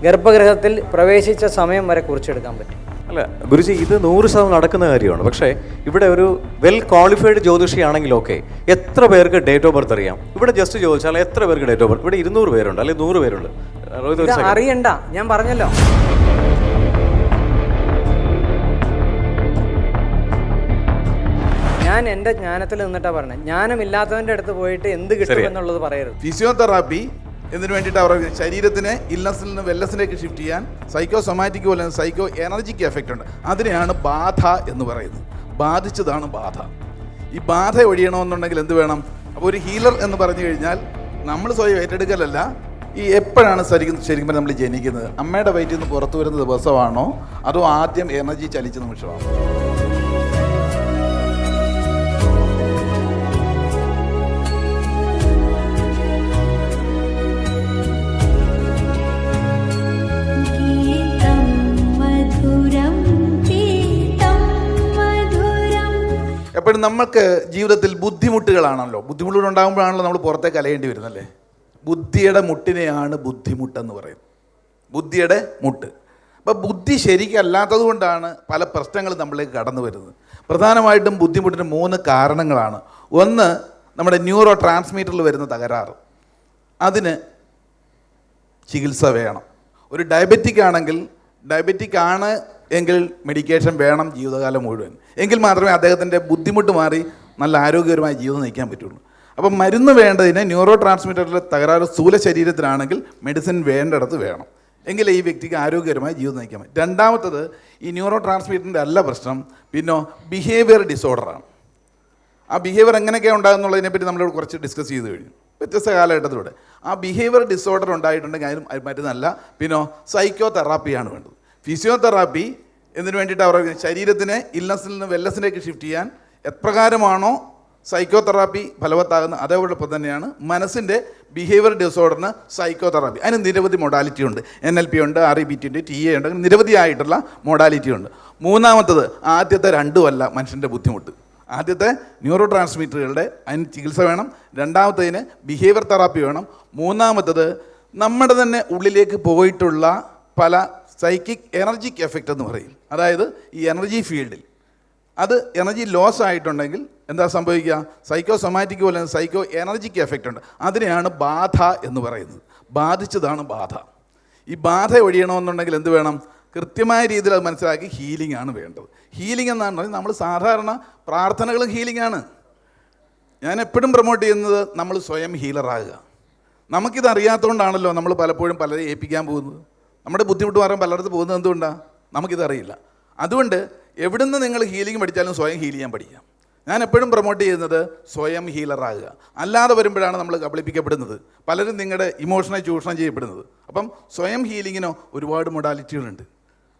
ഗർഭഗൃഹത്തിൽ പ്രവേശിച്ച സമയം വരെ കുറിച്ചെടുക്കാൻ പറ്റും. അല്ല ഗുരുജി, ഇത് 100% നടക്കുന്ന കാര്യമാണ്. പക്ഷേ ഇവിടെ ഒരു വെൽ ക്വാളിഫൈഡ് ജ്യോതിഷിയാണെങ്കിൽ ഓക്കെ, എത്ര പേർക്ക് ഡേറ്റ് ഓഫ് ബർത്ത് അറിയാം? ഇവിടെ ജസ്റ്റ് ചോദിച്ചാൽ എത്ര പേർക്ക് ഡേറ്റ് ഓഫ് ബർത്ത്? ഇവിടെ 200 പേരുണ്ട് അല്ലെങ്കിൽ 100 പേരുണ്ട്. അറിയണ്ട, ഞാൻ പറഞ്ഞല്ലോ. ഞാൻ എൻ്റെ ജ്ഞാനത്തിൽ നിന്നിട്ടാ പറഞ്ഞത്. ജ്ഞാനമില്ലാത്തവൻ്റെ അടുത്ത് പോയിട്ട് എന്ത് കിട്ടും എന്നുള്ളത് പറയരുത്. ഫിസിയോതെറാപ്പി എന്തിനു വേണ്ടിയിട്ട് അവർ ശരീരത്തിനെ ഇൽനെസ്സിൽ നിന്ന് വെൽനെസ്സിലേക്ക് ഷിഫ്റ്റ് ചെയ്യാൻ സൈക്കോ സൊമാറ്റിക് പോലെ സൈക്കോ എനർജിക്ക് എഫക്റ്റ് ഉണ്ട്. അതിനെയാണ് ബാധ എന്ന് പറയുന്നത്. ബാധിച്ചതാണ് ബാധ. ഈ ബാധ ഒഴിയണമെന്നുണ്ടെങ്കിൽ എന്ത് വേണം? അപ്പോൾ ഒരു ഹീലർ എന്ന് പറഞ്ഞു കഴിഞ്ഞാൽ നമ്മൾ സ്വയം ഏറ്റെടുക്കലല്ല. ഈ എപ്പോഴാണ് ശരിക്കും നമ്മൾ ജനിക്കുന്നത്? അമ്മയുടെ വയറ്റിൽ നിന്ന് പുറത്തു വരുന്ന ദിവസമാണോ അതോ ആദ്യം എനർജി ചലിച്ച നിമിഷമാണോ? എപ്പോഴും നമുക്ക് ജീവിതത്തിൽ ബുദ്ധിമുട്ടുകളാണല്ലോ. ബുദ്ധിമുട്ടുകൾ ഉണ്ടാകുമ്പോഴാണല്ലോ നമ്മൾ പുറത്തേക്ക് അലയേണ്ടി വരുന്നല്ലേ. ബുദ്ധിയുടെ മുട്ടിനെയാണ് ബുദ്ധിമുട്ടെന്ന് പറയുന്നത്. ബുദ്ധിയുടെ മുട്ട്. അപ്പോൾ ബുദ്ധി ശരിക്കല്ലാത്തത് കൊണ്ടാണ് പല പ്രശ്നങ്ങളും നമ്മളിലേക്ക് കടന്നു വരുന്നത്. പ്രധാനമായിട്ടും ബുദ്ധിമുട്ടിന് 3 കാരണങ്ങളാണ്. ഒന്ന്, നമ്മുടെ ന്യൂറോ ട്രാൻസ്മീറ്ററിൽ വരുന്ന തകരാറ്. അതിന് ചികിത്സ വേണം. ഒരു ഡയബറ്റിക് ആണെങ്കിൽ, ഡയബറ്റിക് ആണ് എങ്കിൽ മെഡിക്കേഷൻ വേണം ജീവിതകാലം മുഴുവൻ. എങ്കിൽ മാത്രമേ അദ്ദേഹത്തിൻ്റെ ബുദ്ധിമുട്ട് മാറി നല്ല ആരോഗ്യകരമായ ജീവിതം നയിക്കാൻ പറ്റുള്ളൂ. അപ്പം മരുന്ന് വേണ്ടതിന് ന്യൂറോ ട്രാൻസ്മിറ്ററിലെ തകരാറ് സ്ഥൂല ശരീരത്തിലാണെങ്കിൽ മെഡിസിൻ വേണ്ടിടത്ത് വേണം. എങ്കിലേ ഈ വ്യക്തിക്ക് ആരോഗ്യകരമായ ജീവിതം നയിക്കാൻ പറ്റും. രണ്ടാമത്തത്, ഈ ന്യൂറോ ട്രാൻസ്മിറ്ററിൻ്റെ അല്ല പ്രശ്നം, പിന്നെ ബിഹേവിയർ ഡിസോർഡറാണ്. ആ ബിഹേവിയർ എങ്ങനെയൊക്കെയാണ് ഉണ്ടാകുന്നുള്ളതിനെപ്പറ്റി നമ്മളോട് കുറച്ച് ഡിസ്കസ് ചെയ്ത് കഴിഞ്ഞു വ്യത്യസ്ത കാലഘട്ടത്തിലൂടെ. ആ ബിഹേവിയർ ഡിസോർഡർ ഉണ്ടായിട്ടുണ്ടെങ്കിൽ അതിന് മരുന്നല്ല, പിന്നെ സൈക്കോ തെറാപ്പിയാണ് വേണ്ടത്. ഫിസിയോതെറാപ്പി എന്തിനു വേണ്ടിയിട്ട് അവർ ശരീരത്തിനെ ഇൽനെസ്സിൽ നിന്ന് വെൽനെസ്സിലേക്ക് ഷിഫ്റ്റ് ചെയ്യാൻ എപ്രകാരമാണോ സൈക്കോ തെറാപ്പി ഫലവത്താകുന്നത് അതേപോലൊപ്പം തന്നെയാണ് മനസ്സിൻ്റെ ബിഹേവിയർ ഡിസോർഡറിന് സൈക്കോ തെറാപ്പി. അതിന് നിരവധി മൊഡാലിറ്റി ഉണ്ട്. NLP ഉണ്ട്, REBT ഉണ്ട്, TA ഉണ്ട്, അങ്ങനെ നിരവധിയായിട്ടുള്ള മൊഡാലിറ്റി ഉണ്ട്. മൂന്നാമത്തത്, ആദ്യത്തെ രണ്ടുമല്ല മനുഷ്യൻ്റെ ബുദ്ധിമുട്ട്. ആദ്യത്തെ ന്യൂറോ ട്രാൻസ്മിറ്ററുകളുടെ അതിന് ചികിത്സ വേണം. രണ്ടാമത്തതിന് ബിഹേവിയർ തെറാപ്പി വേണം. മൂന്നാമത്തത്, നമ്മുടെ തന്നെ ഉള്ളിലേക്ക് പോയിട്ടുള്ള പല സൈക്കിക് എനർജിക് എഫക്റ്റ് എന്ന് പറയും. അതായത് ഈ എനർജി ഫീൽഡിൽ അത് എനർജി ലോസ് ആയിട്ടുണ്ടെങ്കിൽ എന്താ സംഭവിക്കുക? സൈക്കോ സൊമാറ്റിക് പോലെ സൈക്കോ എനർജിക് എഫക്റ്റ് ഉണ്ട്. അതിനെയാണ് ബാധ എന്ന് പറയുന്നത്. ബാധിച്ചതാണ് ബാധ. ഈ ബാധ ഒഴിയണമെന്നുണ്ടെങ്കിൽ എന്ത് വേണം? കൃത്യമായ രീതിയിൽ അത് മനസ്സിലാക്കി ഹീലിംഗ് ആണ് വേണ്ടത്. ഹീലിംഗ് എന്നാണ് പറഞ്ഞാൽ നമ്മൾ സാധാരണ പ്രാർത്ഥനകളും ഹീലിംഗ് ആണ്. ഞാൻ എപ്പോഴും പ്രൊമോട്ട് ചെയ്യുന്നത് നമ്മൾ സ്വയം ഹീലറാകുക. നമുക്കിത് അറിയാത്തതുകൊണ്ടാണല്ലോ നമ്മൾ പലപ്പോഴും പലരെ ഏൽപ്പിക്കാൻ പോകുന്നത്. നമ്മുടെ ബുദ്ധിമുട്ട് മാറാൻ പലയിടത്ത് പോകുന്നത് എന്തുകൊണ്ടാണ്? നമുക്കിതറിയില്ല. അതുകൊണ്ട് എവിടുന്ന് നിങ്ങൾ ഹീലിംഗ് പഠിച്ചാലും സ്വയം ഹീൽ ചെയ്യാൻ പഠിക്കാം. ഞാൻ എപ്പോഴും പ്രൊമോട്ട് ചെയ്യുന്നത് സ്വയം ഹീലറാകുക. അല്ലാതെ വരുമ്പോഴാണ് നമ്മൾ കബളിപ്പിക്കപ്പെടുന്നത്, പലരും നിങ്ങളുടെ ഇമോഷനെ ചൂഷണം ചെയ്യപ്പെടുന്നത്. അപ്പം സ്വയം ഹീലിങ്ങിനോ ഒരുപാട് മൊഡാലിറ്റികളുണ്ട്.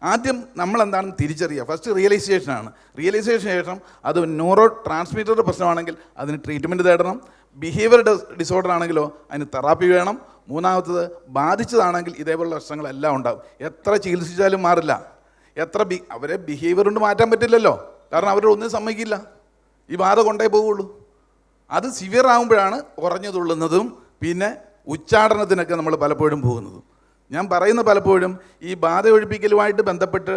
ആദ്യം നമ്മൾ എന്താണെന്ന് തിരിച്ചറിയുക. ഫസ്റ്റ് റിയലൈസേഷനാണ്. റിയലൈസേഷന് ശേഷം അത് ന്യൂറോ ട്രാൻസ്മിറ്ററുടെ പ്രശ്നമാണെങ്കിൽ അതിന് ട്രീറ്റ്മെൻറ്റ് തേടണം. ബിഹേവിയർ ഡിസോർഡർ ആണെങ്കിലോ അതിന് തെറാപ്പി വേണം. മൂന്നാമത്തത്, ബാധിച്ചതാണെങ്കിൽ ഇതേപോലുള്ള പ്രശ്നങ്ങളെല്ലാം ഉണ്ടാകും. എത്ര ചികിത്സിച്ചാലും മാറില്ല. അവരെ ബിഹേവിയർ കൊണ്ട് മാറ്റാൻ പറ്റില്ലല്ലോ, കാരണം അവരൊന്നും സമ്മതിക്കില്ല. ഈ ബാധ കൊണ്ടേ പോവുള്ളൂ. അത് സിവിയർ ആകുമ്പോഴാണ് കുറഞ്ഞു തുള്ളുന്നതും പിന്നെ ഉച്ചാടനത്തിനൊക്കെ നമ്മൾ പലപ്പോഴും പോകുന്നതും. ഞാൻ പറയുന്ന പലപ്പോഴും ഈ ബാധ ഒഴിപ്പിക്കലുമായിട്ട് ബന്ധപ്പെട്ട്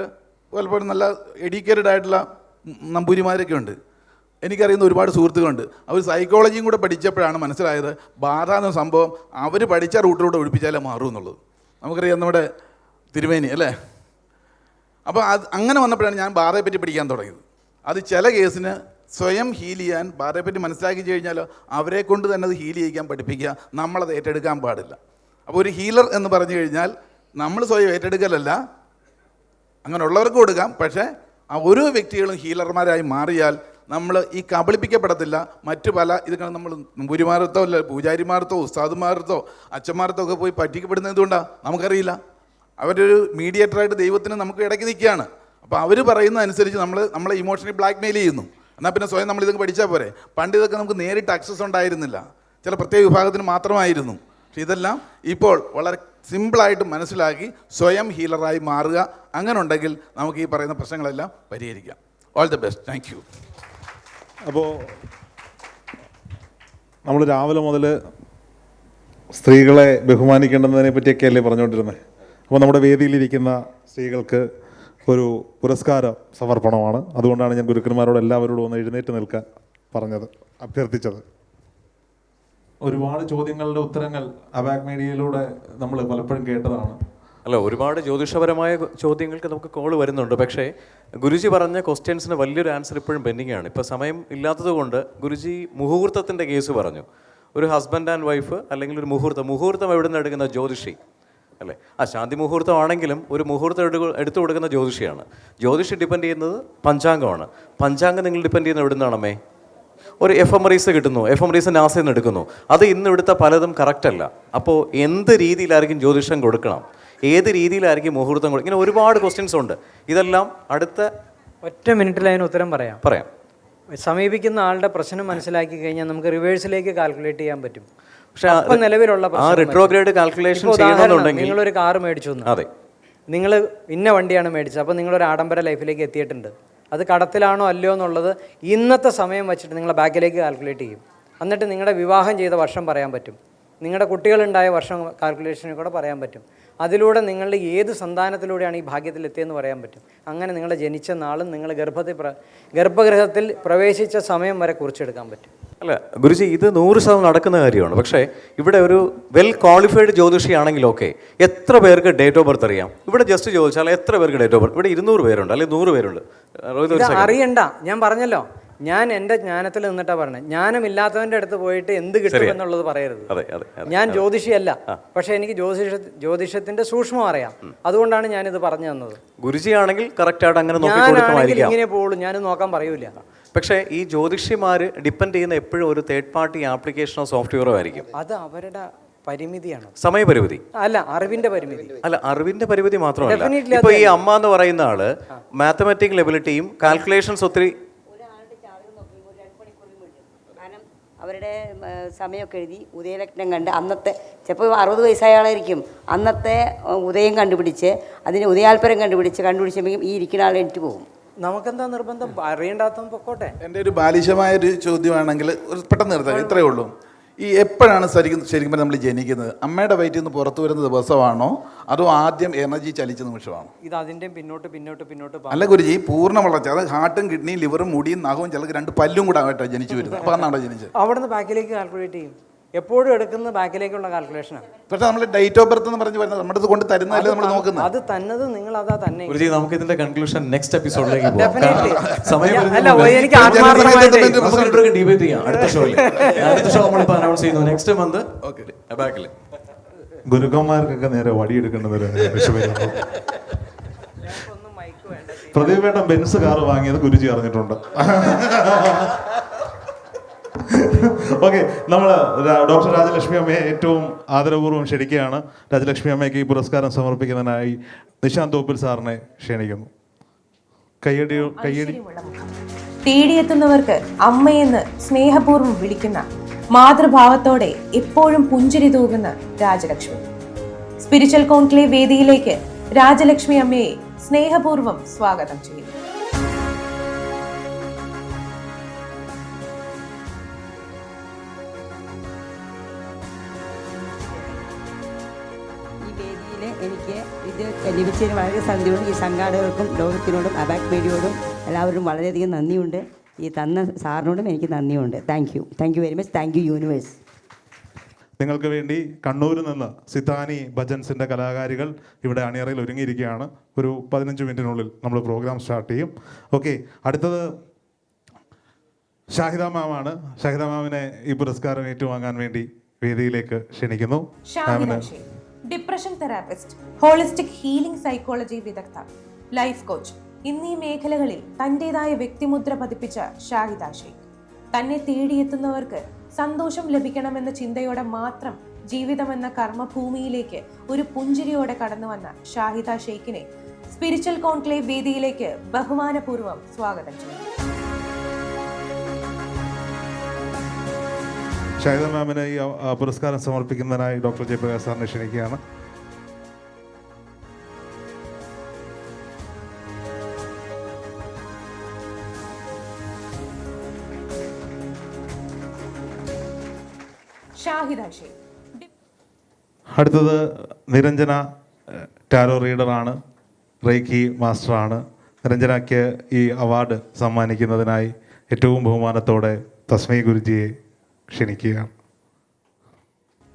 പലപ്പോഴും നല്ല എഡ്യൂക്കേറ്റഡ് ആയിട്ടുള്ള നമ്പൂരിമാരൊക്കെ ഉണ്ട്. എനിക്കറിയുന്ന ഒരുപാട് സുഹൃത്തുക്കളുണ്ട്. അവർ സൈക്കോളജിയും കൂടെ പഠിച്ചപ്പോഴാണ് മനസ്സിലായത് ബാധ എന്ന സംഭവം അവർ പഠിച്ച റൂട്ടിലൂടെ ഒഴിപ്പിച്ചാലേ മാറും എന്നുള്ളത്. നമുക്കറിയാം നമ്മുടെ തിരുമേനി അല്ലേ. അപ്പോൾ അങ്ങനെ വന്നപ്പോഴാണ് ഞാൻ ബാധയെപ്പറ്റി പഠിക്കാൻ തുടങ്ങിയത്. അത് ചില കേസിന് സ്വയം ഹീൽ ചെയ്യാൻ ബാധയെപ്പറ്റി മനസ്സിലാക്കി കഴിഞ്ഞാൽ അവരെ കൊണ്ട് തന്നെ അത് ഹീൽ ചെയ്യിക്കാൻ പഠിപ്പിക്കുക. നമ്മളത് ഏറ്റെടുക്കാൻ പാടില്ല. അപ്പോൾ ഒരു ഹീലർ എന്ന് പറഞ്ഞു കഴിഞ്ഞാൽ നമ്മൾ സ്വയം ഏറ്റെടുക്കലല്ല, അങ്ങനെയുള്ളവർക്ക് കൊടുക്കാം. പക്ഷേ ആ ഓരോ വ്യക്തികളും ഹീലർമാരായി മാറിയാൽ നമ്മൾ ഈ കബളിപ്പിക്കപ്പെടത്തില്ല. മറ്റു പല ഇതൊക്കെ നമ്മൾ നമ്പൂരിമാരത്തോ അല്ല പൂജാരിമാരത്തോ ഉസ്താദുമാരത്തോ അച്ഛന്മാരത്തോ ഒക്കെ പോയി പറ്റിക്കപ്പെടുന്നത് എന്തുകൊണ്ടാണ് നമുക്കറിയില്ല. അവരൊരു മീഡിയേറ്ററായിട്ട് ദൈവത്തിന് നമുക്ക് ഇടയ്ക്ക് നിൽക്കുകയാണ്. അപ്പോൾ അവർ പറയുന്ന അനുസരിച്ച് നമ്മളെ ഇമോഷണലി ബ്ലാക്ക് മെയിൽ ചെയ്യുന്നു. എന്നാൽ പിന്നെ സ്വയം നമ്മൾ ഇതൊക്കെ പഠിച്ചാൽ പോരെ. പണ്ട് ഇതൊക്കെ നമുക്ക് നേരിട്ട് ആക്സസ് ഉണ്ടായിരുന്നില്ല, ചില പ്രത്യേക വിഭാഗത്തിന് മാത്രമായിരുന്നു. പക്ഷെ ഇതെല്ലാം ഇപ്പോൾ വളരെ സിമ്പിളായിട്ട് മനസ്സിലാക്കി സ്വയം ഹീലറായി മാറുക. അങ്ങനെ ഉണ്ടെങ്കിൽ നമുക്ക് ഈ പറയുന്ന പ്രശ്നങ്ങളെല്ലാം പരിഹരിക്കാം. All the best. Thank you. അപ്പോൾ നമ്മൾ രാവിലെ മുതൽ സ്ത്രീകളെ ബഹുമാനിക്കേണ്ടതിനെ പറ്റിയൊക്കെയല്ലേ പറഞ്ഞുകൊണ്ടിരുന്നത്. അപ്പോൾ നമ്മുടെ വേദിയിലിരിക്കുന്ന സ്ത്രീകൾക്ക് ഒരു പുരസ്കാര സമർപ്പണമാണ്. അതുകൊണ്ടാണ് ഞാൻ ഗുരുക്കന്മാരോട് എല്ലാവരോടും ഒന്ന് എഴുന്നേറ്റ് നിൽക്കാൻ അഭ്യർത്ഥിച്ചത്. ഒരുപാട് ചോദ്യങ്ങളുടെ ഉത്തരങ്ങൾ അബാക് മീഡിയയിലൂടെ നമ്മൾ പലപ്പോഴും കേട്ടതാണ്. അല്ല, ഒരുപാട് ജ്യോതിഷപരമായ ചോദ്യങ്ങൾക്ക് നമുക്ക് കോൾ വരുന്നുണ്ട്. പക്ഷേ ഗുരുജി പറഞ്ഞ ക്വസ്റ്റ്യൻസിന് വലിയൊരു ആൻസർ ഇപ്പോഴും പെൻഡിങ് ആണ്. ഇപ്പോൾ സമയം ഇല്ലാത്തത് കൊണ്ട് ഗുരുജി മുഹൂർത്തത്തിൻ്റെ കേസ് പറഞ്ഞു. ഒരു ഹസ്ബൻഡ് ആൻഡ് വൈഫ് അല്ലെങ്കിൽ ഒരു മുഹൂർത്തം എവിടെ നിന്ന് എടുക്കുന്ന ജ്യോതിഷി അല്ലേ? ശാന്തി മുഹൂർത്തമാണെങ്കിലും ഒരു മുഹൂർത്തം എടുത്തു കൊടുക്കുന്ന ജ്യോതിഷിയാണ്. ജ്യോതിഷി ഡിപ്പെൻഡ് ചെയ്യുന്നത് പഞ്ചാംഗമാണ്. പഞ്ചാംഗം നിങ്ങൾ ഡിപ്പെൻഡ് ചെയ്യുന്നത് എവിടെ നിന്നാണമ്മേ? ഒരു എഫ്എംറീസ് കിട്ടുന്നു, എഫ്എംറീസ് നാസയിൽ നിന്ന് എടുക്കുന്നു. അത് ഇന്ന് ഇവിടുത്തെ പലതും കറക്റ്റ് അല്ല. അപ്പോൾ എന്ത് രീതിയിലായിരിക്കും ജ്യോതിഷം കൊടുക്കണം, ഏത് രീതിയിലായിരിക്കും മുഹൂർത്തം കൊടുക്കണം, ഇങ്ങനെ ഒരുപാട് ക്വസ്റ്റ്യൻസ് ഉണ്ട്. ഇതെല്ലാം അടുത്ത ഒറ്റ മിനിറ്റിൽ അതിന് ഉത്തരം പറയാം. സമീപിക്കുന്ന ആളുടെ പ്രശ്നം മനസ്സിലാക്കി കഴിഞ്ഞാൽ നമുക്ക് റിവേഴ്സിലേക്ക് കാൽക്കുലേറ്റ് ചെയ്യാൻ പറ്റും. പക്ഷെ നിലവിലുള്ള റിട്രോഗ്രേഡ് കാൽക്കുലേഷൻ ചെയ്യണമെന്നുണ്ടെങ്കിൽ നിങ്ങളൊരു കാർ മേടിച്ചു, അതെ, നിങ്ങൾ ഇന്ന വണ്ടിയാണ് മേടിച്ചത്, അപ്പോൾ നിങ്ങളൊരു ആഡംബര ലൈഫിലേക്ക് എത്തിയിട്ടുണ്ട്. അത് കടത്തിലാണോ അല്ലയോ എന്നുള്ളത് ഇന്നത്തെ സമയം വെച്ചിട്ട് നിങ്ങളെ ബാക്കിലേക്ക് കാൽക്കുലേറ്റ് ചെയ്യും. എന്നിട്ട് നിങ്ങളുടെ വിവാഹം ചെയ്ത വർഷം പറയാൻ പറ്റും, നിങ്ങളുടെ കുട്ടികളുണ്ടായ വർഷം കാൽക്കുലേഷനിൽ കൂടെ പറയാൻ പറ്റും. അതിലൂടെ നിങ്ങളുടെ ഏത് സന്താനത്തിലൂടെയാണ് ഈ ഭാഗ്യത്തിലെത്തിയെന്ന് പറയാൻ പറ്റും. അങ്ങനെ നിങ്ങൾ ജനിച്ച നാളും നിങ്ങൾ ഗർഭഗൃഹത്തിൽ പ്രവേശിച്ച സമയം വരെ കുറിച്ചെടുക്കാൻ പറ്റും. അല്ല ഗുരുജി, ഇത് 100% നടക്കുന്ന കാര്യമാണ്. പക്ഷേ ഇവിടെ ഒരു വെൽ ക്വാളിഫൈഡ് ജ്യോതിഷിയാണെങ്കിൽ ഓക്കെ, എത്ര പേർക്ക് ഡേറ്റ് ഓഫ് ബർത്ത് അറിയാം? ഇവിടെ ജസ്റ്റ് ചോദിച്ചാൽ എത്ര പേർക്ക് ഡേറ്റ് ഓഫ് ബർത്ത്? ഇവിടെ 200 പേരുണ്ട് അല്ലെങ്കിൽ 100 പേരുണ്ട്. അറിയണ്ട, ഞാൻ പറഞ്ഞല്ലോ, ഞാൻ എൻ്റെ ജ്ഞാനത്തിൽ നിന്നിട്ടാ പറഞ്ഞത്. ജ്ഞാനമില്ലാത്തവൻ്റെ അടുത്ത് പോയിട്ട് എന്ത് കിട്ടും എന്നുള്ളത് പറയരുത്. ഞാൻ ജ്യോതിഷിയല്ല, പക്ഷെ എനിക്ക് ജ്യോതിഷത്തിന്റെ സൂക്ഷ്മം അറിയാം. അതുകൊണ്ടാണ് ഞാനിത് പറഞ്ഞു തന്നത്. ഗുരുജി ആണെങ്കിൽ കറക്റ്റ് ആയിട്ട് അങ്ങനെ ഇങ്ങനെ പോകുള്ളൂ, ഞാൻ നോക്കാൻ പറയൂല. പക്ഷേ ഈ ജ്യോതിഷിമാർ ഡിപ്പെൻഡ് ചെയ്യുന്ന എപ്പോഴും ഒരു തേർഡ് പാർട്ടി ആപ്ലിക്കേഷനോ സോഫ്റ്റ്വെയറോ ആയിരിക്കും. അത് അവരുടെ പരിമിതിയാണ്, സമയപരിമിതി അല്ല, അറിവിന്റെ പരിമിതി. അല്ല, അറിവിന്റെ പരിമിതി മാത്രമല്ല. ഇപ്പൊ ഈ അമ്മ എന്ന് പറയുന്ന ആള് മാത്തമാറ്റിക്കൽ എബിലിറ്റിയും കാൽക്കുലേഷൻസ് ഒത്തിരി അവരുടെ സമയമൊക്കെ എഴുതി ഉദയലഗ്നം കണ്ട് അന്നത്തെ ചിലപ്പോൾ 60 വയസ്സായ ആളായിരിക്കും, അന്നത്തെ ഉദയം കണ്ടുപിടിച്ച് അതിന് ഉദയാൽപരം കണ്ടുപിടിച്ചെങ്കിൽ ഈ ഇരിക്കുന്ന ആൾ എണീറ്റ് പോകും. നമുക്കെന്താ നിർബന്ധം? അറിയണ്ടാത്ത പൊക്കോട്ടെ. എൻ്റെ ഒരു ബാലിശമായൊരു ചോദ്യമാണെങ്കിൽ പെട്ടെന്ന് നിർത്താം, ഇത്രയേ ഉള്ളൂ. ഈ എപ്പോഴാണ് ശരിക്കും നമ്മൾ ജനിക്കുന്നത്? അമ്മയുടെ വയറ്റിൽ നിന്ന് പുറത്തു വരുന്ന ദിവസമാണോ അതോ ആദ്യം എനർജി ചലിച്ച നിമിഷമാണോ? ഇത് അതിൻ്റെ പിന്നോട്ട് അല്ല ഗുരുജി, പൂർണ്ണ വളർച്ച, അത് ഹാർട്ടും കിഡ്നിയും ലിവറും മുടിയും നഖവും ചിലർക്ക് 2 പല്ലും കൂടെ ആവട്ടെ ജനിച്ചു വരുന്നത്. അപ്പോൾ അന്നാണോ ജനിച്ചത്? അവിടുന്ന് ബാക്കിലേക്ക് കാൽക്കുലേറ്റ് ചെയ്യും. എപ്പോഴും എടുക്കുന്ന ബാക്കിലേക്കുള്ള കാൽക്കുലേഷനാണ്. പക്ഷേ നമ്മൾ ഡേറ്റ് ഓഫ് ബർത്ത് എന്ന് പറഞ്ഞ് വരുന്നത് നമ്മുടെ അടുത്ത് കൊണ്ട് തരുന്നതല്ലേ നമ്മൾ നോക്കുന്നത്. അത് തന്നത് നിങ്ങൾ അതാ തന്നെ. ഗുരുജി, നമുക്ക് ഇതിന്റെ കൺക്ലൂഷൻ നെക്സ്റ്റ് എപ്പിസോഡിലേക്ക് എനിക്ക് ഡിബേറ്റ് ചെയ്യാം അടുത്ത ഷോയിൽ. അടുത്ത ഷോ നമ്മളിപ്പോൾ അനൗൺസ് ചെയ്യുന്നു നെക്സ്റ്റ് മന്ത്. ബാക്കിൽ ഗുരുക്കന്മാർക്കൊക്കെ നേരെ വടിയെടുക്കേണ്ടത് പ്രദീപ് ഏട്ടൻ ബെൻസ് കാർ വാങ്ങിയത് ഗുരുജി അറിഞ്ഞിട്ടുണ്ട്. ഓക്കെ, നമ്മൾ ഡോക്ടർ രാജലക്ഷ്മി അമ്മയെ ഏറ്റവും ആദരപൂർവ്വം ക്ഷണിക്കുകയാണ്. രാജലക്ഷ്മി അമ്മയ്ക്ക് ഈ പുരസ്കാരം സമർപ്പിക്കുന്നതിനായി നിശാന്ത് തോപ്പിൽ സാറിനെ ക്ഷണിക്കുന്നു. കയ്യടി. തേടിയെത്തുന്നവർക്ക് അമ്മയെന്ന് സ്നേഹപൂർവ്വം വിളിക്കുന്ന, മാതൃഭാവത്തോടെ എപ്പോഴും പുഞ്ചിരി തൂകുന്ന രാജലക്ഷ്മി. സ്പിരിച്വൽ കോൺക്ലേവ് വേദിയിലേക്ക് രാജലക്ഷ്മി അമ്മയെ സ്നേഹപൂർവ്വം സ്വാഗതം ചെയ്യുന്നു. എനിക്ക് ഇത് ലഭിച്ചതിന് വളരെ സന്ധിയോടും ഈ സംഘാടകർക്കും ലോകത്തിനോടും അബാക് മീഡിയയോടും എല്ലാവരും വളരെയധികം നന്ദിയുണ്ട്. ഈ തന്ന സാറിനോടും എനിക്ക് നന്ദിയുണ്ട്. Thank you very much. Thank you universe. നിങ്ങൾക്ക് വേണ്ടി കണ്ണൂരിൽ നിന്ന് സിതാനി ഭജൻസിൻ്റെ കലാകാരികൾ ഇവിടെ അണിയറയിൽ ഒരുങ്ങിയിരിക്കുകയാണ്. ഒരു 15 മിനിറ്റിനുള്ളിൽ നമ്മൾ പ്രോഗ്രാം സ്റ്റാർട്ട് ചെയ്യും. ഓക്കെ, അടുത്തത് ഷാഹിദ മാമാണ്. ഷാഹിദ മാമിനെ ഈ പുരസ്കാരം ഏറ്റുവാങ്ങാൻ വേണ്ടി വേദിയിലേക്ക് ക്ഷണിക്കുന്നു. Depression therapist, holistic healing psychology വിദഗ്ധ, ലൈഫ് കോച്ച് എന്നീ മേഖലകളിൽ തൻ്റെതായ വ്യക്തിമുദ്ര പതിപ്പിച്ച ഷാഹിദ ഷെയ്ഖ് തന്നെ തേടിയെത്തുന്നവർക്ക് സന്തോഷം ലഭിക്കണമെന്ന ചിന്തയോടെ മാത്രം ജീവിതമെന്ന കർമ്മഭൂമിയിലേക്ക് ഒരു പുഞ്ചിരിയോടെ കടന്നു വന്ന ഷാഹിദ ഷെയ്ഖിനെ സ്പിരിച്വൽ കോൺക്ലേവ് വേദിയിലേക്ക് ബഹുമാനപൂർവ്വം സ്വാഗതം ചെയ്യുന്നു. ഷാഹിദ മാമിന് ഈ പുരസ്കാരം സമർപ്പിക്കുന്നതിനായി ഡോക്ടർ ജയപ്രകാശ് സാറിനെ ക്ഷണിക്കുകയാണ്. ഷാഹിദ ഷെയ്ഖ്. അടുത്തത് നിരഞ്ജന ടാരോ റീഡറാണ്, റേക്കി മാസ്റ്ററാണ്. നിരഞ്ജനയ്ക്ക് ഈ അവാർഡ് സമ്മാനിക്കുന്നതിനായി ഏറ്റവും ബഹുമാനത്തോടെ തസ്മൈ ഗുരുജിയെ ക്ഷണിക്കുകയാണ്.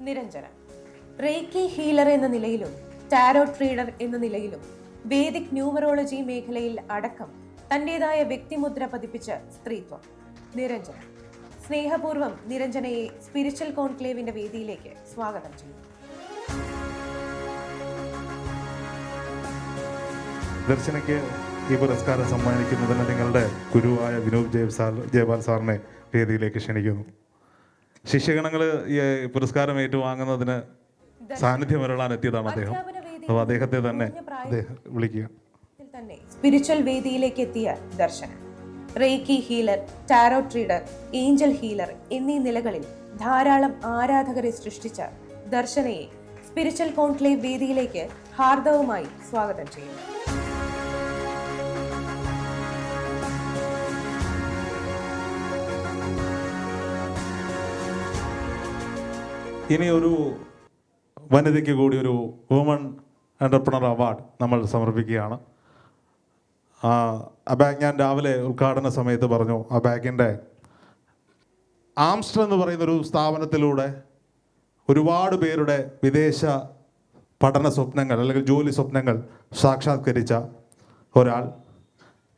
നിരഞ്ജന റേക്കി ഹീലർ എന്ന നിലയിലും ടാരോട്ട് റീഡർ എന്ന നിലയിലും വേദിക് ന്യൂമറോളജി മേഖലയിൽ അടക്കം തന്റേതായ വ്യക്തിമുദ്ര പതിപ്പിച്ച സ്ത്രീത്വം. നിരഞ്ജന സ്നേഹപൂർവ്വം നിരഞ്ജനയെ സ്പിരിച്വൽ കോൺക്ലേവിന്റെ വേദിയിലേക്ക് സ്വാഗതം ചെയ്യും. ദർശനയ്ക്ക് ഈ പുരസ്കാരം സമ്മാനിക്കുന്നതിന് നിങ്ങളുടെ ഗുരുവായ വിനോദ് ജയപാൽ സാറിനെ വേദിയിലേക്ക് ക്ഷണിക്കുന്നു. ശിഷ്യഗണങ്ങൾ ഈ പുരസ്കാരം ഏറ്റുവാങ്ങുന്നതിന് സാന്നിധ്യം വരളാൻ എത്തിയതാണ് അദ്ദേഹം. അപ്പോൾ അദ്ദേഹത്തെ തന്നെ വിളിക്കുക. തന്നെ സ്പിരിച്വൽ വേദിയിലേക്ക് എത്തിയ Darshana reiki healer, tarot reader, angel healer എന്നീ നിലകളിൽ ധാരാളം ആരാധകരെ സൃഷ്ടിച്ച ദർശനയെ സ്പിരിച്വൽ കോൺക്ലേവ് വേദിയിലേക്ക് ഹാർദവുമായി സ്വാഗതം ചെയ്യുന്നു. ഇനി ഒരു വനിതയ്ക്ക് കൂടി ഒരു വുമൺ എൻ്റർപ്രണർ അവാർഡ് നമ്മൾ സമർപ്പിക്കുകയാണ്. അബാഗ് ഞാൻ രാവിലെ ഉദ്ഘാടന സമയത്ത് പറഞ്ഞു, അബാഗിൻ്റെ ആംസ്റ്റർ എന്ന് പറയുന്നൊരു സ്ഥാപനത്തിലൂടെ ഒരുപാട് പേരുടെ വിദേശ പഠന സ്വപ്നങ്ങൾ അല്ലെങ്കിൽ ജോലി സ്വപ്നങ്ങൾ സാക്ഷാത്കരിച്ച ഒരാൾ.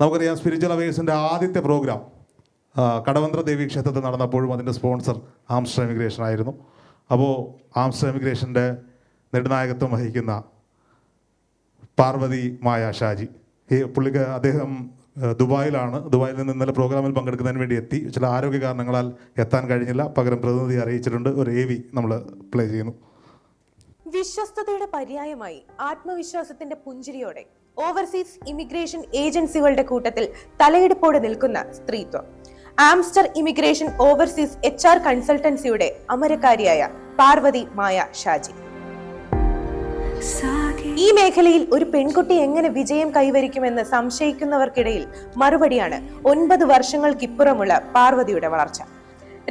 നമുക്കറിയാം, സ്പിരിച്വൽ അവേഴ്സിൻ്റെ ആദ്യത്തെ പ്രോഗ്രാം കടവന്ത്ര ദേവി ക്ഷേത്രത്തിൽ നടന്നപ്പോഴും അതിൻ്റെ സ്പോൺസർ ആംസ്റ്റർ ഇമിഗ്രേഷൻ ആയിരുന്നു. അപ്പോൾ ആംസ്റ്റർ ഇമിഗ്രേഷൻ്റെ നെടുനായകത്വം വഹിക്കുന്ന പാർവതി മായ ഷാജി, അദ്ദേഹം ദുബായിലാണ്. ദുബായിൽ നിന്ന് ഇന്നലെ പ്രോഗ്രാമിൽ പങ്കെടുക്കുന്നതിന് വേണ്ടി എത്തി. ചില ആരോഗ്യ കാരണങ്ങളാൽ എത്താൻ കഴിഞ്ഞില്ല. പകരം പ്രതിനിധി അറിയിച്ചിട്ടുണ്ട്. ഒരു AV നമ്മൾ പ്ലേ ചെയ്യുന്നു. വിശ്വസ്തയുടെ പര്യായമായി ആത്മവിശ്വാസത്തിന്റെ പുഞ്ചിരിയോടെ ഓവർസീസ് ഇമിഗ്രേഷൻ ഏജൻസികളുടെ കൂട്ടത്തിൽ തലയെടുപ്പോടെ നിൽക്കുന്ന സ്ത്രീത്വം. ആംസ്റ്റർ ഇമിഗ്രേഷൻ ഓവർസീസ് HR കൺസൾട്ടൻസിയുടെ അമരക്കാരിയായ പാർവതി മായ ഷാജി. ഈ മേഖലയിൽ ഒരു പെൺകുട്ടി എങ്ങനെ വിജയം കൈവരിക്കുമെന്ന് സംശയിക്കുന്നവർക്കിടയിൽ മറുപടിയാണ് 9 വർഷങ്ങൾക്കിപ്പുറമുള്ള പാർവതിയുടെ വളർച്ച.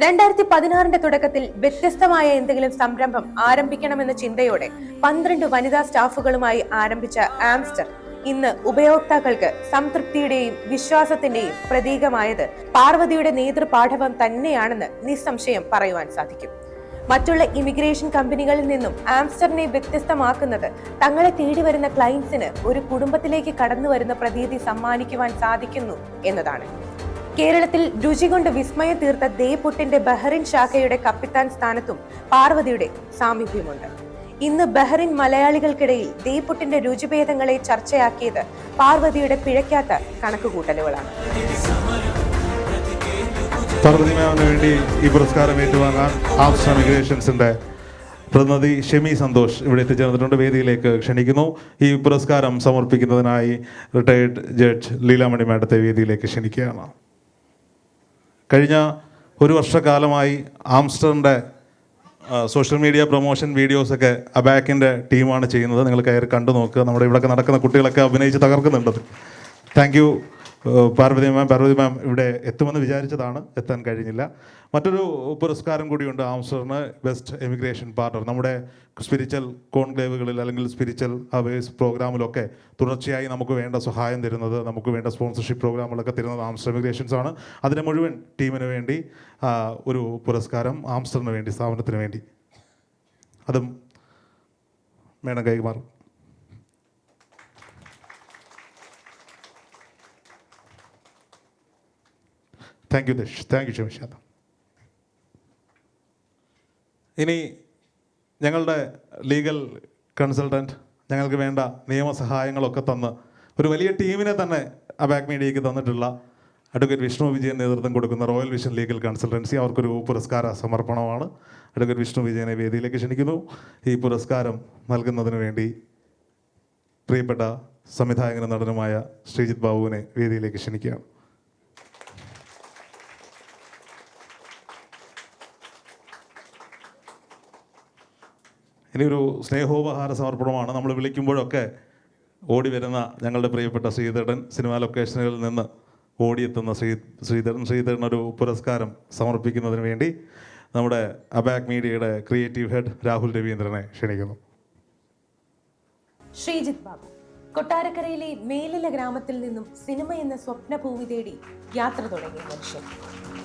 2016 തുടക്കത്തിൽ വ്യത്യസ്തമായ എന്തെങ്കിലും സംരംഭം ആരംഭിക്കണമെന്ന ചിന്തയോടെ 12 വനിതാ സ്റ്റാഫുകളുമായി ആരംഭിച്ച ആംസ്റ്റർ ഇന്ന് ഉപയോക്താക്കൾക്ക് സംതൃപ്തിയുടെയും വിശ്വാസത്തിന്റെയും പ്രതീകമായത് പാർവതിയുടെ നേതൃപാഠവം തന്നെയാണെന്ന് നിസ്സംശയം പറയുവാൻ സാധിക്കും. മറ്റുള്ള ഇമിഗ്രേഷൻ കമ്പനികളിൽ നിന്നും ആംസ്റ്ററിനെ വ്യത്യസ്തമാക്കുന്നത് തങ്ങളെ തേടി വരുന്ന ക്ലയൻസിന് ഒരു കുടുംബത്തിലേക്ക് കടന്നു വരുന്ന പ്രതീതി സമ്മാനിക്കുവാൻ സാധിക്കുന്നു എന്നതാണ്. കേരളത്തിൽ രുചി കൊണ്ട് വിസ്മയം തീർത്ത ദേപുട്ടിന്റെ ബഹറിൻ ശാഖയുടെ കപ്പിത്താൻ സ്ഥാനത്തും പാർവതിയുടെ സാമീപ്യമുണ്ട്. ഇന്ന് ബഹറിൻ മലയാളികൾക്കിടയിൽ ദേപുട്ടിന്റെ രുചിഭേദങ്ങളെ ചർച്ചയാക്കിയത് പാർവതിയുടെ പിഴയ്ക്കാത്ത കണക്കുകൂട്ടലുകളാണ്. പാർവതി മാമിന് വേണ്ടി ഈ പുരസ്കാരം ഏറ്റുവാങ്ങാൻ ആംസ്റ്റർ ഇമിഗ്രേഷൻസിൻ്റെ പ്രതിനിധി ഷെമി സന്തോഷ് ഇവിടെ എത്തിച്ചേർന്നിട്ടുണ്ട്. വേദിയിലേക്ക് ക്ഷണിക്കുന്നു. ഈ പുരസ്കാരം സമർപ്പിക്കുന്നതിനായി റിട്ടയർഡ് ജഡ്ജ് ലീലാമണി മാഡത്തെ വേദിയിലേക്ക് ക്ഷണിക്കുകയാണ്. കഴിഞ്ഞ 1 വർഷക്കാലമായി ആംസ്റ്ററിൻ്റെ സോഷ്യൽ മീഡിയ പ്രൊമോഷൻ വീഡിയോസൊക്കെ അബാക്കിൻ്റെ ടീമാണ് ചെയ്യുന്നത്. നിങ്ങൾ കയറി കണ്ടു നോക്കുക. നമ്മുടെ ഇവിടെയൊക്കെ നടക്കുന്ന കുട്ടികളൊക്കെ അഭിനയിച്ച് തകർക്കുന്നുണ്ട്. താങ്ക് യു പാർവതി മാം ഇവിടെ എത്തുമെന്ന് വിചാരിച്ചതാണ്, എത്താൻ കഴിഞ്ഞില്ല. മറ്റൊരു പുരസ്കാരം കൂടിയുണ്ട് ആംസ്റ്ററിന്, ബെസ്റ്റ് എമിഗ്രേഷൻ പാർട്ണർ. നമ്മുടെ സ്പിരിച്വൽ കോൺക്ലേവുകളിൽ അല്ലെങ്കിൽ സ്പിരിച്വൽ അവേഴ്സ് പ്രോഗ്രാമിലൊക്കെ തുടർച്ചയായി നമുക്ക് വേണ്ട സഹായം തരുന്നത്, നമുക്ക് വേണ്ട സ്പോൺസർഷിപ്പ് പ്രോഗ്രാമുകളൊക്കെ തരുന്നത് ആംസ്റ്റർ എമിഗ്രേഷൻസ് ആണ്. അതിൻ്റെ മുഴുവൻ ടീമിന് വേണ്ടി ഒരു പുരസ്കാരം ആംസ്റ്ററിന് വേണ്ടി, സ്ഥാപനത്തിന് വേണ്ടി, അതും മേഡം കൈമാറും. Thank you Darsh, thank you Shamishada. ഇനി ഞങ്ങളുടെ ലീഗൽ കൺസൾട്ടൻറ്റ് ഞങ്ങൾക്ക് വേണ്ട നിയമസഹായങ്ങളൊക്കെ തന്ന് ഒരു വലിയ ടീമിനെ തന്നെ അബാക് മീഡിയയ്ക്ക് തന്നിട്ടുള്ള അഡ്വക്കേറ്റ് വിഷ്ണു വിജയൻ നേതൃത്വം കൊടുക്കുന്ന റോയൽ വിഷൻ ലീഗൽ കൺസൾട്ടൻസി, അവർക്കൊരു പുരസ്കാര സമർപ്പണമാണ്. അഡ്വക്കേറ്റ് വിഷ്ണു വിജയനെ വേദിയിലേക്ക് ക്ഷണിക്കുന്നു. ഈ പുരസ്കാരം നൽകുന്നതിന് വേണ്ടി പ്രിയപ്പെട്ട സംവിധായകനും നടനുമായ ശ്രീജിത്ത് ബാബുവിനെ വേദിയിലേക്ക് ക്ഷണിക്കുകയാണ്. ഇനിയൊരു സ്നേഹോപഹാര സമർപ്പണമാണ്. നമ്മൾ വിളിക്കുമ്പോഴൊക്കെ ഓടി വരുന്ന ഞങ്ങളുടെ പ്രിയപ്പെട്ട ശ്രീധരൻ, സിനിമാ ലൊക്കേഷനുകളിൽ നിന്ന് ഓടിയെത്തുന്ന ശ്രീധരൻ ഒരു പുരസ്കാരം സമർപ്പിക്കുന്നതിന് വേണ്ടി നമ്മുടെ അബാക് മീഡിയയുടെ ക്രിയേറ്റീവ് ഹെഡ് രാഹുൽ രവീന്ദ്രനെ ക്ഷണിക്കുന്നു. ശ്രീജിത്ത് ബാബു. കൊട്ടാരക്കരയിലെ മേലില ഗ്രാമത്തിൽ നിന്നും സിനിമ എന്ന സ്വപ്നഭൂമി തേടി യാത്ര തുടങ്ങിയ മനുഷ്യൻ.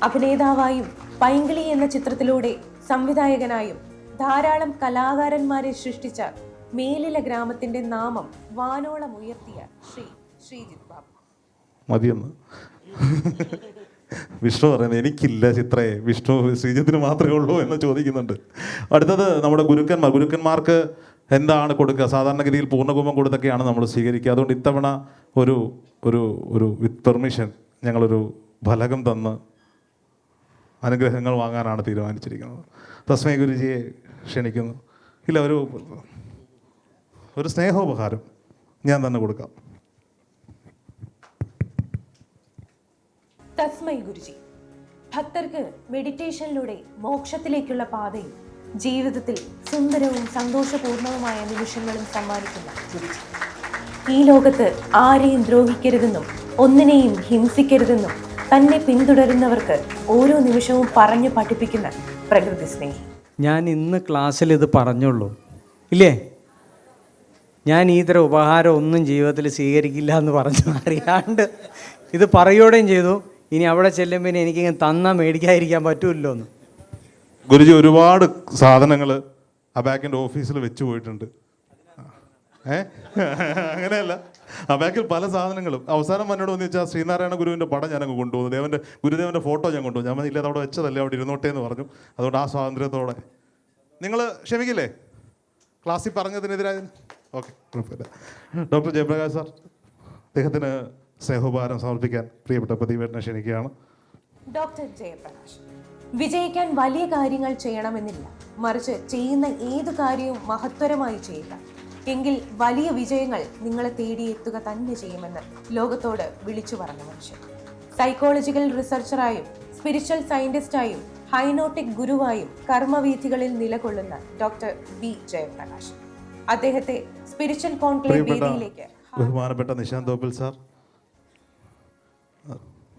അഭിനേതാവായും പൈങ്കിളി എന്ന ചിത്രത്തിലൂടെ സംവിധായകനായും ധാരാളം കലാകാരന്മാരെ സൃഷ്ടിച്ച മേലില ഗ്രാമത്തിന്റെ നാമം വാനോളം ഉയർത്തിയ ശ്രീജിത്ത് ബാബു. മതിയെന്ന് വിഷ്ണു പറയുന്നത് എനിക്കില്ല ചിത്രയെ, വിഷ്ണു ശ്രീജിത്തിന് മാത്രമേ ഉള്ളൂ എന്ന് ചോദിക്കുന്നുണ്ട്. അടുത്തത് നമ്മുടെ ഗുരുക്കന്മാർക്ക് എന്താണ് കൊടുക്കുക? സാധാരണഗതിയിൽ പൂർണ്ണകുംഭം കൊടുത്തൊക്കെയാണ് നമ്മൾ സ്വീകരിക്കുക. അതുകൊണ്ട് ഇത്തവണ ഒരു ഒരു ഒരു വിത്ത് പെർമിഷൻ ഞങ്ങളൊരു ഫലകം തന്ന് അനുഗ്രഹങ്ങൾ വാങ്ങാനാണ് തീരുമാനിച്ചിരിക്കുന്നത്. തസ്മൈ ഗുരുജിയെ ക്ഷണിക്കുന്നു. ഇല്ല, ഒരു സ്നേഹോപഹാരം ഞാൻ തന്നെ കൊടുക്കാം. തസ്മൈ ഗുരുജി. ഭക്തർക്ക് മെഡിറ്റേഷനിലൂടെ മോക്ഷത്തിലേക്കുള്ള പാതയും ജീവിതത്തിൽ സുന്ദരവും സന്തോഷപൂർണവുമായ നിമിഷങ്ങളും സമ്മാനിക്കുന്ന ഗുരുജി. ഈ ലോകത്ത് ആരെയും ദ്രോഹിക്കരുതെന്നും ഒന്നിനെയും ഹിംസിക്കരുതെന്നും തന്നെ പിന്തുടരുന്നവർക്ക് ഓരോ നിമിഷവും പറഞ്ഞു പഠിപ്പിക്കുന്ന പ്രകൃതി സ്നേഹി. ഞാൻ ഇന്ന് ക്ലാസ്സിൽ ഇത് പറഞ്ഞുള്ളൂ ഇല്ലേ? ഞാൻ ഈ തരം ഉപഹാരം ഒന്നും ജീവിതത്തിൽ സ്വീകരിക്കില്ല എന്ന് പറഞ്ഞു അറിയാണ്ട് ഇത് പറയുകയും ചെയ്തു. ഇനി അവിടെ ചെല്ലുമ്പോൾ എനിക്കിങ്ങനെ തന്നാൽ മേടിക്കാതിരിക്കാൻ പറ്റുമല്ലോ എന്ന്. ഗുരുജി ഒരുപാട് സാധനങ്ങൾ അബാക്കിൻ്റെ ഓഫീസിൽ വെച്ച് പോയിട്ടുണ്ട്. അങ്ങനെയല്ല, അബാക്കിൽ പല സാധനങ്ങളും അവസാനം എന്നോട് വന്ന് വെച്ചാൽ ശ്രീനാരായണ ഗുരുവിൻ്റെ പടം ഞാനങ്ങ് കൊണ്ടുപോകുന്നു. ഗുരുദേവൻ്റെ ഫോട്ടോ ഞാൻ കൊണ്ടുപോകും. ഞാൻ ഇല്ല, അവിടെ വെച്ചതല്ലേ, അവിടെ ഇരുന്നോട്ടേ എന്ന് പറഞ്ഞു. അതുകൊണ്ട് ആ സ്വാതന്ത്ര്യത്തോടെ നിങ്ങൾ ക്ഷമിക്കില്ലേ ക്ലാസ്സിൽ പറഞ്ഞതിനെതിരായ? ഓക്കെ, കുഴപ്പമില്ല. ഡോക്ടർ ജയപ്രകാശ് സാർ, അദ്ദേഹത്തിന് സ്നേഹോപഹാരം സമർപ്പിക്കാൻ പ്രിയപ്പെട്ട പ്രതിഭേട്ടനെ ക്ഷണിക്കുകയാണ്. ഡോക്ടർ ജയപ്രകാശ്. വിജയിക്കാൻ വലിയ കാര്യങ്ങൾ ചെയ്യണമെന്നില്ല, മറിച്ച് ചെയ്യുന്ന ഏതു കാര്യവും മഹത്വരമായി ചെയ്യുക. എങ്കിൽ വലിയ വിജയങ്ങൾ നിങ്ങളെ തേടിയെത്തുക തന്നെ ചെയ്യുമെന്ന് ലോകത്തോട് വിളിച്ചു പറഞ്ഞ മനുഷ്യൻ. സൈക്കോളജിക്കൽ റിസർച്ചറായും സ്പിരിച്വൽ സയന്റിസ്റ്റായും ഹൈനോട്ടിക് ഗുരുവായും കർമ്മവീഥികളിൽ നിലകൊള്ളുന്ന ഡോക്ടർ ബി ജയപ്രകാശ്. അദ്ദേഹത്തെ സ്പിരിച്വൽ കോൺക്ലേവ് വേദിയിലേക്ക് ബഹുമാനപ്പെട്ട നിശാന്ത് തോപ്പിൽ സാർ.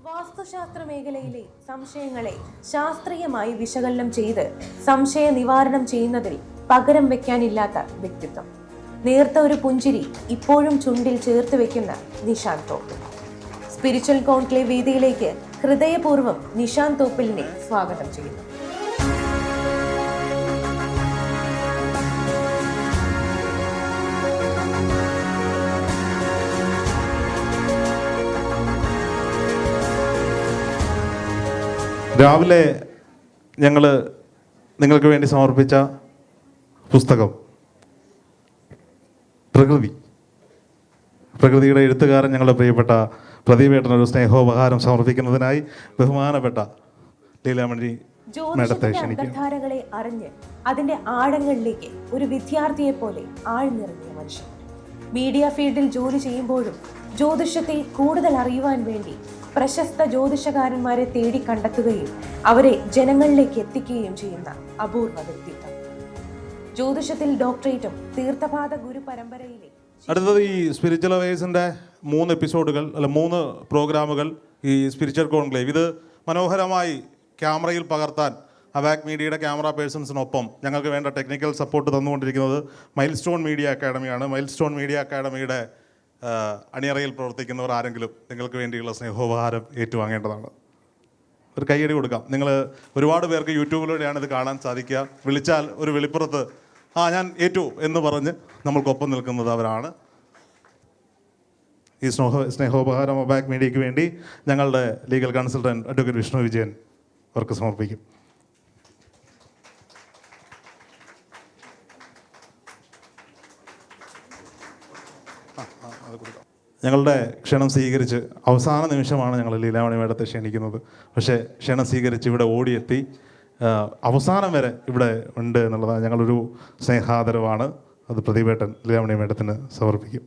വാസ്തുശാസ്ത്ര മേഖലയിലെ സംശയങ്ങളെ ശാസ്ത്രീയമായി വിശകലനം ചെയ്ത് സംശയ നിവാരണം ചെയ്യുന്നതിൽ പകരം വെക്കാനില്ലാത്ത വ്യക്തിത്വം. നേർത്ത ഒരു പുഞ്ചിരി ഇപ്പോഴും ചുണ്ടിൽ ചേർത്ത് വെക്കുന്ന നിശാന്ത് തോപ്പിൽ. സ്പിരിച്വൽ കോൺക്ലേവ് വേദിയിലേക്ക് ഹൃദയപൂർവ്വം നിശാന്ത് തോപ്പിലിനെ സ്വാഗതം ചെയ്യുന്നു. രാവിലെ ഞങ്ങൾ നിങ്ങൾക്ക് വേണ്ടി സമർപ്പിച്ച പുസ്തകം പ്രകൃതിയുടെ എഴുത്തുകാരൻ ഞങ്ങളുടെ പ്രിയപ്പെട്ട പ്രദീപേട്ടനൊരു സ്നേഹോപഹാരം സമർപ്പിക്കുന്നതിനായി ബഹുമാനപ്പെട്ട ലീലാമണി മേഡത്തെ ക്ഷണിക്കുന്നു. ജ്യോതിഷധാരകളെ അറിഞ്ഞ് അതിന്റെ ആഴങ്ങളിലേക്ക് ഒരു വിദ്യാർത്ഥിയെ പോലെ ആഴ്ന്നിറങ്ങിയ മനുഷ്യൻ. മീഡിയ ഫീൽഡിൽ ജോലി ചെയ്യുമ്പോഴും ജ്യോതിഷത്തെ കൂടുതൽ അറിയുവാൻ വേണ്ടി പ്രശസ്ത ജ്യോതിഷകാരന്മാരെ തേടി കണ്ടെത്തുകയും അവരെ ജനങ്ങളിലേക്ക് എത്തിക്കുകയും ചെയ്യുന്ന അപൂർവ വ്യക്തിത്വം. ജ്യോതിഷത്തിൽ ഡോക്ടറേറ്റും തീർത്ഥപാദ ഗുരു പരമ്പരയിലെ അടുത്തത് ഈ സ്പിരിച്വൽ അവേഴ്സിൻ്റെ 3 എപ്പിസോഡുകൾ 3 പ്രോഗ്രാമുകൾ ഈ സ്പിരിച്വൽ കോൺക്ലേവ്. ഇത് മനോഹരമായി ക്യാമറയിൽ പകർത്താൻ അവാക് മീഡിയയുടെ ക്യാമറ പേഴ്സൺസിനൊപ്പം ഞങ്ങൾക്ക് വേണ്ട ടെക്നിക്കൽ സപ്പോർട്ട് തന്നുകൊണ്ടിരിക്കുന്നത് മൈൽ സ്റ്റോൺ മീഡിയ അക്കാഡമിയാണ്. മൈൽ സ്റ്റോൺ മീഡിയ അക്കാഡമിയുടെ അണിയറയിൽ പ്രവർത്തിക്കുന്നവർ ആരെങ്കിലും നിങ്ങൾക്ക് വേണ്ടിയുള്ള സ്നേഹോപഹാരം ഏറ്റുവാങ്ങേണ്ടതാണ്. ഒരു കൈയടി കൊടുക്കാം. നിങ്ങൾ ഒരുപാട് പേർക്ക് യൂട്യൂബിലൂടെയാണ് ഇത് കാണാൻ സാധിക്കുക. വിളിച്ചാൽ ഒരു വെളിപ്പുറത്ത് ഞാൻ ഏറ്റു എന്ന് പറഞ്ഞ് നമ്മൾക്കൊപ്പം നിൽക്കുന്നത് അവരാണ്. ഈ സ്നേഹോപഹാരം അബാക് മീഡിയയ്ക്ക് വേണ്ടി ഞങ്ങളുടെ legal consultant advocate Vishnu Vijayan അവർക്ക് സമർപ്പിക്കും. ഞങ്ങളുടെ ക്ഷണം സ്വീകരിച്ച് അവസാന നിമിഷമാണ് ഞങ്ങൾ ലീലാമണി മേഡത്തെ ക്ഷണിക്കുന്നത്. പക്ഷേ ക്ഷണം സ്വീകരിച്ച് ഇവിടെ ഓടിയെത്തി അവസാനം വരെ ഇവിടെ ഉണ്ട് എന്നുള്ളതാണ് ഞങ്ങളൊരു സ്നേഹാദരവാണ്. അത് പ്രതിഭേട്ടൻ ലീലാമണി മേഡത്തിന് സമർപ്പിക്കും.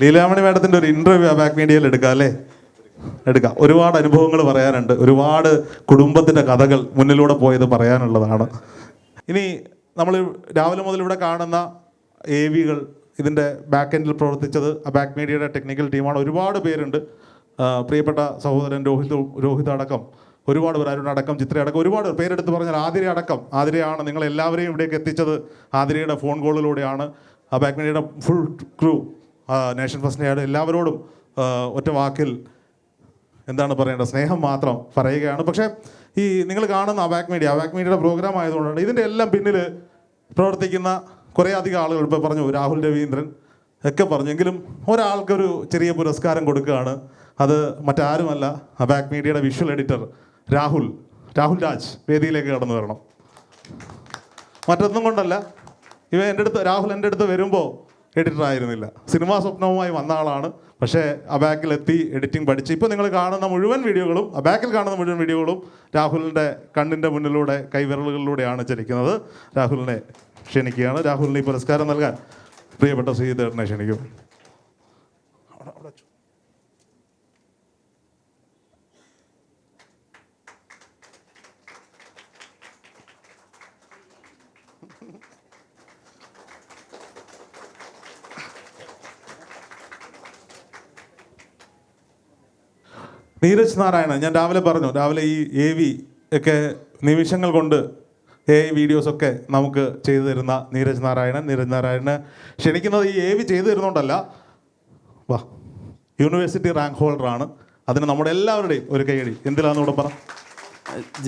ലീലാമണി മേഡത്തിൻ്റെ ഒരു ഇൻ്റർവ്യൂ ബാക്ക് മീഡിയയിൽ എടുക്കാം അല്ലേ? എടുക്കാം. ഒരുപാട് അനുഭവങ്ങൾ പറയാനുണ്ട്, ഒരുപാട് കുടുംബത്തിൻ്റെ കഥകൾ മുന്നിലൂടെ പോയത് പറയാനുള്ളതാണ്. ഇനി നമ്മൾ രാവിലെ മുതൽ ഇവിടെ കാണുന്ന AVകൾ ഇതിൻ്റെ ബാക്ക് എൻഡിൽ പ്രവർത്തിച്ചത് അബാക് മീഡിയയുടെ ടെക്നിക്കൽ ടീമാണ്. ഒരുപാട് പേരുണ്ട്. പ്രിയപ്പെട്ട സഹോദരൻ രോഹിത് അടക്കം ഒരുപാട് പേർ, അരുൺ അടക്കം, ചിത്ര അടക്കം, ഒരുപാട് പേരെടുത്ത് പറഞ്ഞാൽ ആതിര അടക്കം. ആതിരയാണ് നിങ്ങളെല്ലാവരെയും ഇവിടേക്ക് എത്തിച്ചത്. ആതിരയുടെ ഫോൺ കോളിലൂടെയാണ്. ആ ബാക്ക് മീഡിയയുടെ ഫുൾ ക്രൂ, നേഷൻ ഫസ്റ്റിൻ്റെ എല്ലാവരോടും ഒറ്റ വാക്കിൽ എന്താണ് പറയേണ്ടത്, സ്നേഹം മാത്രം പറയുകയാണ്. പക്ഷേ ഈ നിങ്ങൾ കാണുന്ന ബാക്ക് മീഡിയയുടെ പ്രോഗ്രാം ആയതുകൊണ്ടാണ് ഇതിൻ്റെ എല്ലാം പിന്നിൽ പ്രവർത്തിക്കുന്ന കുറേ അധികം ആളുകൾ. ഇപ്പോൾ പറഞ്ഞു രാഹുൽ രവീന്ദ്രൻ ഒക്കെ പറഞ്ഞെങ്കിലും ഒരാൾക്കൊരു ചെറിയ പുരസ്കാരം കൊടുക്കുകയാണ്. അത് മറ്റാരുമല്ല, ബാക്ക് മീഡിയയുടെ വിഷ്വൽ എഡിറ്റർ രാഹുൽ രാജ് വേദിയിലേക്ക് കടന്നു വരണം. മറ്റൊന്നും കൊണ്ടല്ല, രാഹുൽ എൻ്റെ അടുത്ത് വരുമ്പോൾ എഡിറ്റർ ആയിരുന്നില്ല, സിനിമാ സ്വപ്നവുമായി വന്ന ആളാണ്. പക്ഷേ അബാക്കിലെത്തി എഡിറ്റിംഗ് പഠിച്ച് ഇപ്പോൾ നിങ്ങൾ കാണുന്ന മുഴുവൻ വീഡിയോകളും, അബാക്കിൽ കാണുന്ന മുഴുവൻ വീഡിയോകളും രാഹുലിൻ്റെ കണ്ണിൻ്റെ മുന്നിലൂടെ കൈവിരലുകളിലൂടെയാണ് ചലിക്കുന്നത്. രാഹുലിനെ ക്ഷണിക്കുകയാണ്. രാഹുലിന് ഈ പുരസ്കാരം നൽകാൻ പ്രിയപ്പെട്ട ശ്രീധരനെ ക്ഷണിക്കും. നീരജ് നാരായണൻ, ഞാൻ രാവിലെ പറഞ്ഞു, രാവിലെ ഈ AV ഒക്കെ നിമിഷങ്ങൾ കൊണ്ട് AI വീഡിയോസൊക്കെ നമുക്ക് ചെയ്തു തരുന്ന നീരജ് നാരായണനെ ക്ഷണിക്കുന്നത് ഈ AV ചെയ്തു തരുന്നുണ്ടല്ല, വാ, യൂണിവേഴ്സിറ്റി റാങ്ക് ഹോൾഡറാണ്. അതിന് നമ്മുടെ എല്ലാവരുടെയും ഒരു കൈയടി. എന്തിലാന്ന് ഇവിടെ പറ.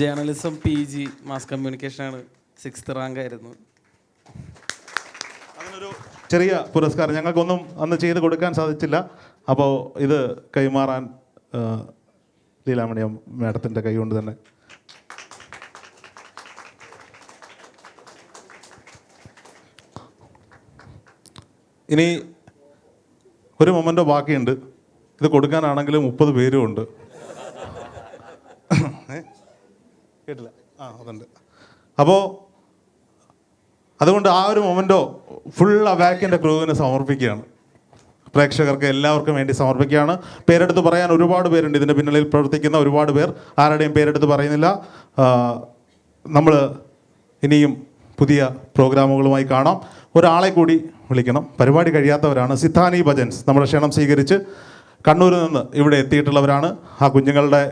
ജേർണലിസം PG മാസ് കമ്മ്യൂണിക്കേഷനാണ്, 6th റാങ്ക് ആയിരുന്നു. അതിനൊരു ചെറിയ പുരസ്കാരം ഞങ്ങൾക്കൊന്നും അന്ന് ചെയ്ത് കൊടുക്കാൻ സാധിച്ചില്ല. അപ്പോൾ ഇത് കൈമാറാൻ ലീലാമണി മാഡത്തിൻ്റെ കൈ കൊണ്ട് തന്നെ. ഇനി ഒരു മൊമെൻ്റോ ബാക്കിയുണ്ട്. ഇത് കൊടുക്കാനാണെങ്കിൽ 30 പേരും ഉണ്ട്. കേട്ടില്ല? അതുണ്ട്. അപ്പോൾ അതുകൊണ്ട് ആ ഒരു മൊമെൻ്റോ ഫുൾ അബാക്കിൻ്റെ ക്രൂവിന് സമർപ്പിക്കുകയാണ്. പ്രേക്ഷകർക്ക് എല്ലാവർക്കും വേണ്ടി സമർപ്പിക്കുകയാണ്. പേരെടുത്ത് പറയാൻ ഒരുപാട് പേരുണ്ട്, ഇതിൻ്റെ പിന്നിൽ പ്രവർത്തിക്കുന്ന ഒരുപാട് പേർ. ആരുടെയും പേരെടുത്ത് പറയുന്നില്ല. നമ്മൾ ഇനിയും പുതിയ പ്രോഗ്രാമുകളുമായി കാണാം. ഒരാളെ കൂടി വിളിക്കണം. പരിപാടി കഴിയാത്തവരാണ്. സിത്താനി ഭജൻസ് നമ്മുടെ ക്ഷണം സ്വീകരിച്ച് കണ്ണൂരിൽ നിന്ന് ഇവിടെ എത്തിയിട്ടുള്ളവരാണ്. ആ കുഞ്ഞുങ്ങളുടെ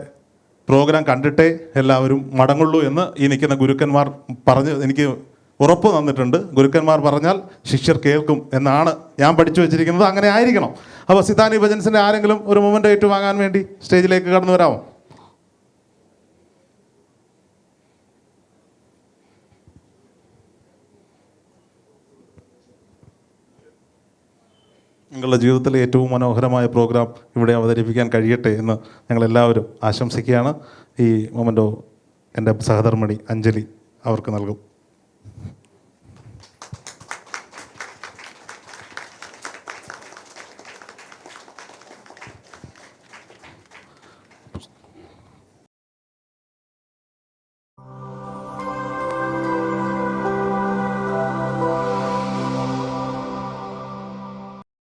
പ്രോഗ്രാം കണ്ടിട്ടേ എല്ലാവരും മടങ്ങുള്ളൂ എന്ന് ഈ നിൽക്കുന്ന ഗുരുക്കന്മാർ പറഞ്ഞ് എനിക്ക് ഉറപ്പ് തന്നിട്ടുണ്ട്. ഗുരുക്കന്മാർ പറഞ്ഞാൽ ശിഷ്യർ കേൾക്കും എന്നാണ് ഞാൻ പഠിച്ചു വെച്ചിരിക്കുന്നത്. അങ്ങനെ ആയിരിക്കണം. അപ്പോൾ സിതാനി ഭജൻസിൻ്റെ ആരെങ്കിലും ഒരു മൊമെൻ്റ് ഏറ്റുവാങ്ങാൻ വേണ്ടി സ്റ്റേജിലേക്ക് കടന്നു വരാമോ? നിങ്ങളുടെ ജീവിതത്തിലെ ഏറ്റവും മനോഹരമായ പ്രോഗ്രാം ഇവിടെ അവതരിപ്പിക്കാൻ കഴിയട്ടെ എന്ന് ഞങ്ങളെല്ലാവരും ആശംസിക്കുകയാണ്. ഈ മൊമെൻ്റോ എൻ്റെ സഹധർമ്മിണി അഞ്ജലി അവർക്ക് നൽകും.